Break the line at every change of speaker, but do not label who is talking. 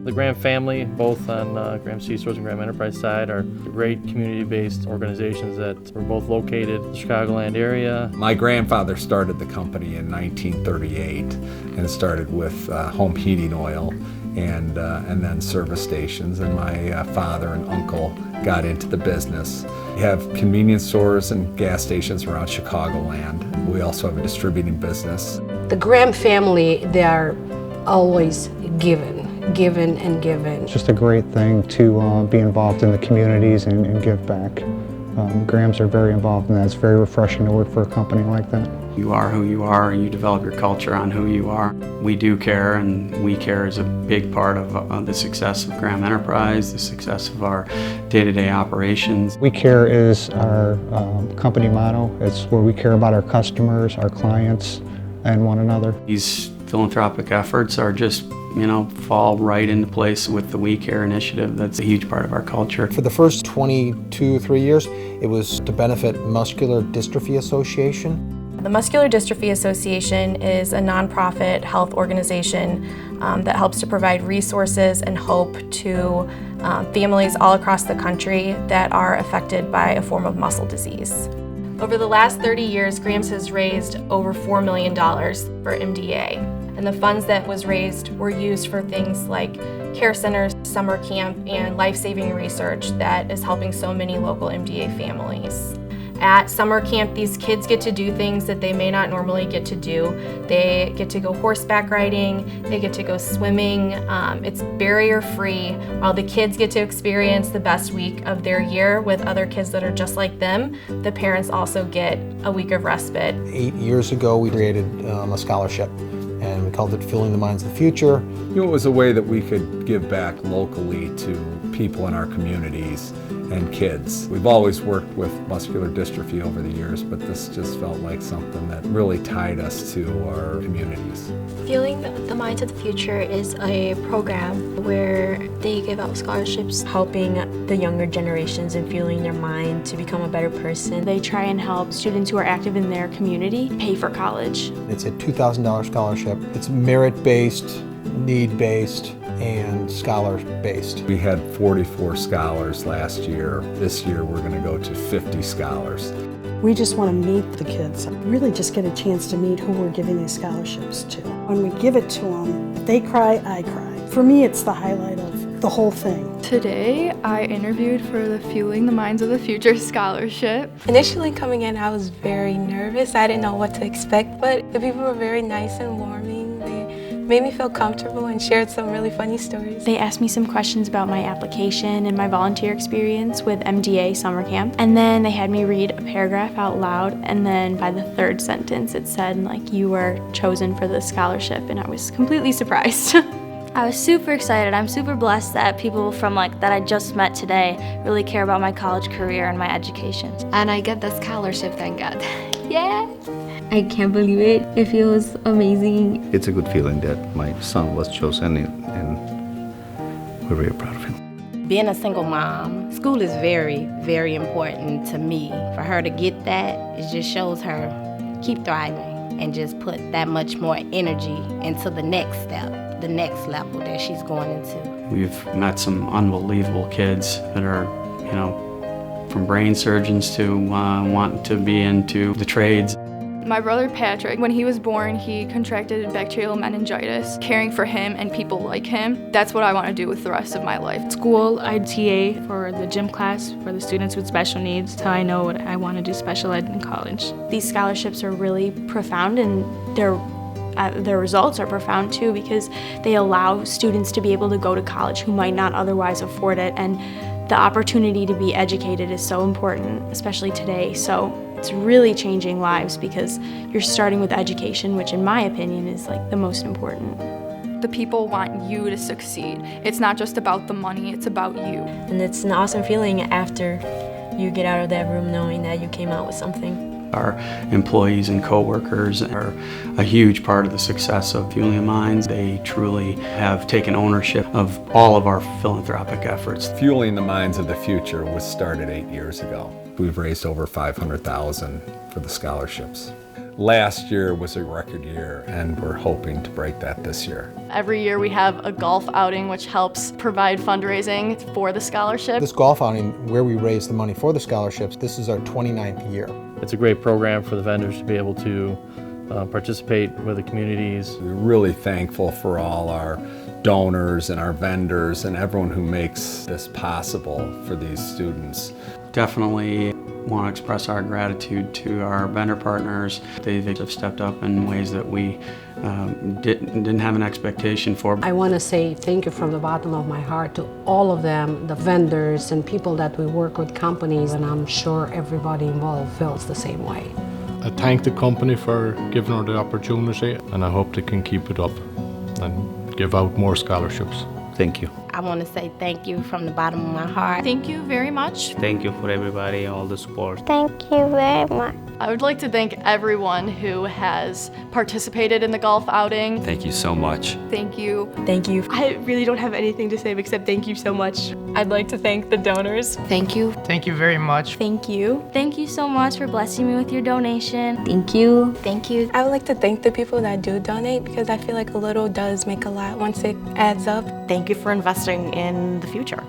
The Graham family, both on Graham C-Stores and Graham Enterprise side, are great community-based organizations that were both located in the Chicagoland area.
My grandfather started the company in 1938 and started with home heating oil and then service stations, and my father and uncle got into the business. We have convenience stores and gas stations around Chicagoland. We also have a distributing business.
The Graham family, they are always given and given.
It's just a great thing to be involved in the communities and give back. Grahams are very involved in that. It's very refreshing to work for a company like that.
You are who you are, and you develop your culture on who you are. We do care, and we care is a big part of the success of Graham Enterprise, the success of our day-to-day operations.
We care is our company motto. It's where we care about our customers, our clients, and one another.
These philanthropic efforts are just, fall right into place with the We Care initiative. That's a huge part of our culture.
For the first 23 years, it was to benefit Muscular Dystrophy Association.
The Muscular Dystrophy Association is a nonprofit health organization that helps to provide resources and hope to families all across the country that are affected by a form of muscle disease. Over the last 30 years, Graham's has raised over $4 million for MDA. And the funds that was raised were used for things like care centers, summer camp, and life-saving research that is helping so many local MDA families. At summer camp, these kids get to do things that they may not normally get to do. They get to go horseback riding, they get to go swimming. It's barrier-free, while the kids get to experience the best week of their year with other kids that are just like them. The parents also get a week of respite.
8 years ago, we created a scholarship, and we called it Fueling the Minds of the Future.
It was a way that we could give back locally to people in our communities and kids. We've always worked with muscular dystrophy over the years, but this just felt like something that really tied us to our communities.
Fueling the Minds of the Future is a program where they give out scholarships,
helping the younger generations and fueling their mind to become a better person.
They try and help students who are active in their community pay for college.
It's a $2,000 scholarship. It's merit-based, need-based, and scholar-based.
We had 44 scholars last year. This year we're going to go to 50 scholars.
We just want to meet the kids, really just get a chance to meet who we're giving these scholarships to. When we give it to them, if they cry, I cry. For me, it's the highlight of the whole thing.
Today, I interviewed for the Fueling the Minds of the Future scholarship.
Initially coming in, I was very nervous. I didn't know what to expect, but the people were very nice and warming. Made me feel comfortable and shared some really funny stories.
They asked me some questions about my application and my volunteer experience with MDA summer camp. And then they had me read a paragraph out loud, and then by the third sentence it said, you were chosen for the scholarship, and I was completely surprised.
I was super excited. I'm super blessed that people from that I just met today really care about my college career and my education.
And I get the scholarship, thank God.
Yeah!
I can't believe it. It feels amazing.
It's a good feeling that my son was chosen, and we're very proud of him.
Being a single mom, school is very, very important to me. For her to get that, it just shows her keep thriving and just put that much more energy into the next step, the next level that she's going into.
We've met some unbelievable kids that are, from brain surgeons to wanting to be into the trades.
My brother Patrick, when he was born, he contracted bacterial meningitis. Caring for him and people like him, that's what I want to do with the rest of my life.
School, I TA for the gym class for the students with special needs till I know what I want to do special ed in college.
These scholarships are really profound, and their results are profound too, because they allow students to be able to go to college who might not otherwise afford it, and the opportunity to be educated is so important, especially today. So it's really changing lives because you're starting with education, which in my opinion is the most important.
The people want you to succeed. It's not just about the money, it's about you.
And it's an awesome feeling after you get out of that room knowing that you came out with something.
Our employees and coworkers are a huge part of the success of Fueling the Minds. They truly have taken ownership of all of our philanthropic efforts.
Fueling the Minds of the Future was started 8 years ago. We've raised over $500,000 for the scholarships. Last year was a record year, and we're hoping to break that this year.
Every year we have a golf outing which helps provide fundraising for the scholarship.
This golf outing, where we raise the money for the scholarships, this is our 29th year.
It's a great program for the vendors to be able to participate with the communities.
We're really thankful for all our donors and our vendors and everyone who makes this possible for these students.
Definitely want to express our gratitude to our vendor partners. They have stepped up in ways that we didn't have an expectation for.
I want to say thank you from the bottom of my heart to all of them, the vendors and people that we work with, companies, and I'm sure everybody involved feels the same way.
I thank the company for giving her the opportunity, and I hope they can keep it up and give out more scholarships.
Thank you.
I want to say thank you from the bottom of my heart.
Thank you very much.
Thank you for everybody, all the support.
Thank you very much.
I would like to thank everyone who has participated in the golf outing.
Thank you so much.
Thank you.
Thank you.
I really don't have anything to say except thank you so much.
I'd like to thank the donors.
Thank you.
Thank you very much.
Thank you.
Thank you so much for blessing me with your donation.
Thank you.
Thank you.
I would like to thank the people that do donate because I feel like a little does make a lot once it adds up.
Thank you for investing in the future.